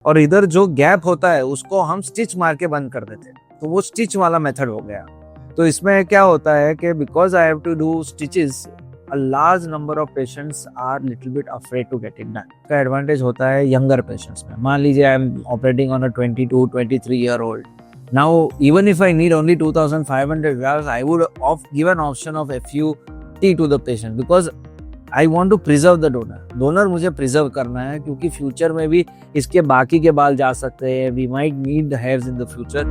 और इधर जो गैप होता है उसको हम स्टिच मार के बंद कर देते हैं, तो वो स्टिच वाला मेथड हो गया। तो इसमें क्या होता है कि because I have to do stitches, a large number of patients are little bit afraid to get it done। का एडवांटेज होता है यंगर पेशेंट्स में। मान लीजिए I am operating on a 22-23-year-old, now even if I need only 2500 grafts, I would give an option of FUT to the patient because I want to preserve the donor मुझे preserve करना है, क्योंकि future में भी इसके बाकी के बाल जा सकते हैं। we might need the hairs in the future।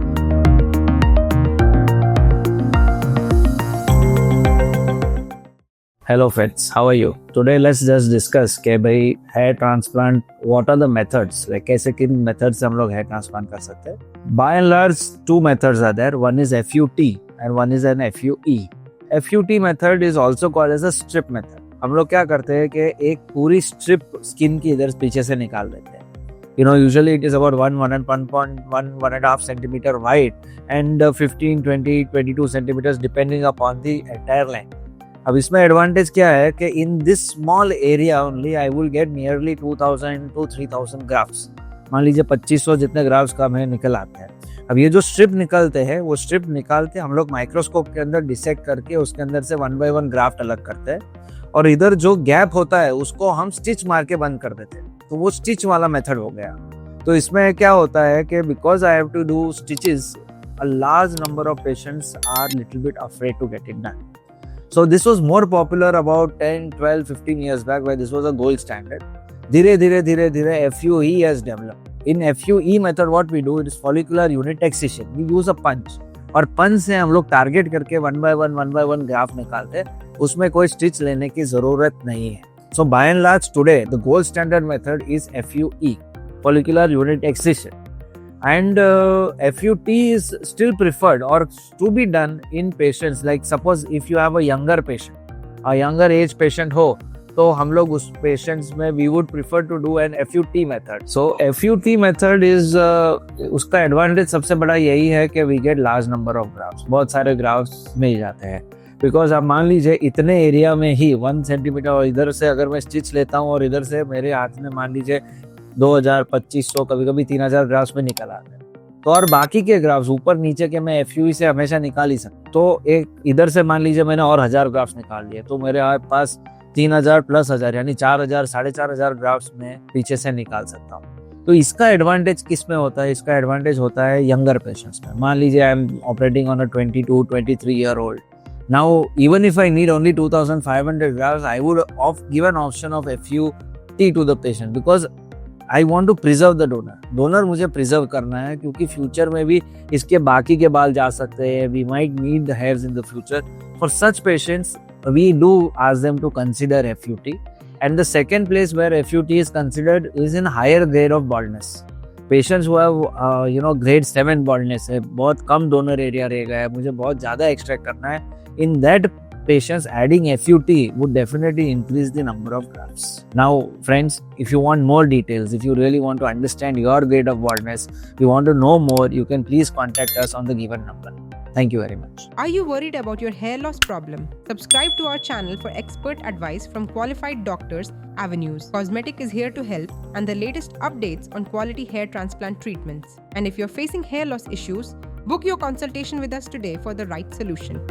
Hello friends, how are you? Today let's just discuss कि भाई hair transplant, what are the methods? Like कैसे किन methods से हम लोग hair transplant कर सकते हैं? By and large, two methods are there. One is FUT and one is an FUE। FUT method is also called as a strip method। हम लोग क्या करते हैं कि एक पूरी strip skin की इधर पीछे से निकाल देते हैं। You know, usually it is about 1.5 centimeter wide and 15, 20, 22 centimeters depending upon the entire length। अब इसमें एडवांटेज क्या है कि in this small area only I will get nearly 2000 to 3000 graphs. मान लीजिए 2500 जितने ग्राफ्स का हमें निकल आते हैं। अब ये जो स्ट्रिप निकलते हैं, वो स्ट्रिप निकालते हम लोग माइक्रोस्कोप के अंदर डिसेक्ट करके उसके अंदर से 1 by 1 ग्राफ्ट अलग करते हैं, और इधर जो गैप होता है उसको हम स्टिच मार के बंद कर देते हैं, तो वो स्टिच वाला मेथड हो गया। तो इसमें क्या होता है कि because I have to do stitches, a large number of patients are little bit afraid to get it done। So this was more popular about 10, 12, 15 years back, where this was a gold standard। धीरे धीरे FUE has developed। In FUE method what we do, it is follicular unit excision। We use a punch, और पंच से हम लोग target करके 1 by 1 graph निकालते हैं, उसमें कोई स्टिच लेने की जरूरत नहीं है। So by and large today the gold standard method is FUE, follicular unit excision। And FUT is still preferred or to be done in patients, like suppose if you have a younger patient, a younger age patient हो, तो हम लोग उस patients में we would prefer to do an FUT method। So FUT method is उसका advantage सबसे बड़ा यही है कि we get large number of grafts, बहुत सारे grafts मिल जाते हैं। बिकॉज आप मान लीजिए इतने एरिया में ही 1 सेंटीमीटर, और इधर से अगर मैं स्टिच लेता हूँ और इधर से मेरे हाथ में मान लीजिए 2000, 2500, कभी 3000 ग्राफ्स में निकल आते हैं, तो और बाकी के ग्राफ्स ऊपर नीचे के मैं FUE से हमेशा निकाल ही सकता। तो एक इधर से मान लीजिए मैंने और 1000 ग्राफ्स निकाल लिए, तो मेरे पास 3000 प्लस 1000 यानी 4000, 4500 ग्राफ्स में पीछे से निकाल सकता हूँ। तो इसका एडवांटेज किस में होता है? इसका एडवांटेज होता है यंगर पेशेंट्स में। मान लीजिए I am operating on a 22-23-year-old, now even if I need only 2500 grafts, I would give an option of FUT to the patient because I want to preserve the donor मुझे preserve करना है, क्योंकि future में भी इसके बाकी के बाल जा सकते हैं। we might need the hairs in the future। For such patients we do ask them to consider FUT। and the second place where FUT is considered is in higher grade of baldness। Patients who have grade 7 baldness है, बहुत कम donor area रह गया है, मुझे बहुत ज़्यादा extract करना है, in that patients adding FUT would definitely increase the number of grafts। Now friends, if you want more details, if you really want to understand your grade of baldness, you want to know more, you can please contact us on the given number। Thank you very much। Are you worried about your hair loss problem? Subscribe to our channel for expert advice from qualified doctors. Avenues Cosmetic is here to help, and the latest updates on quality hair transplant treatments। And if you're facing hair loss issues, book your consultation with us today for the right solution।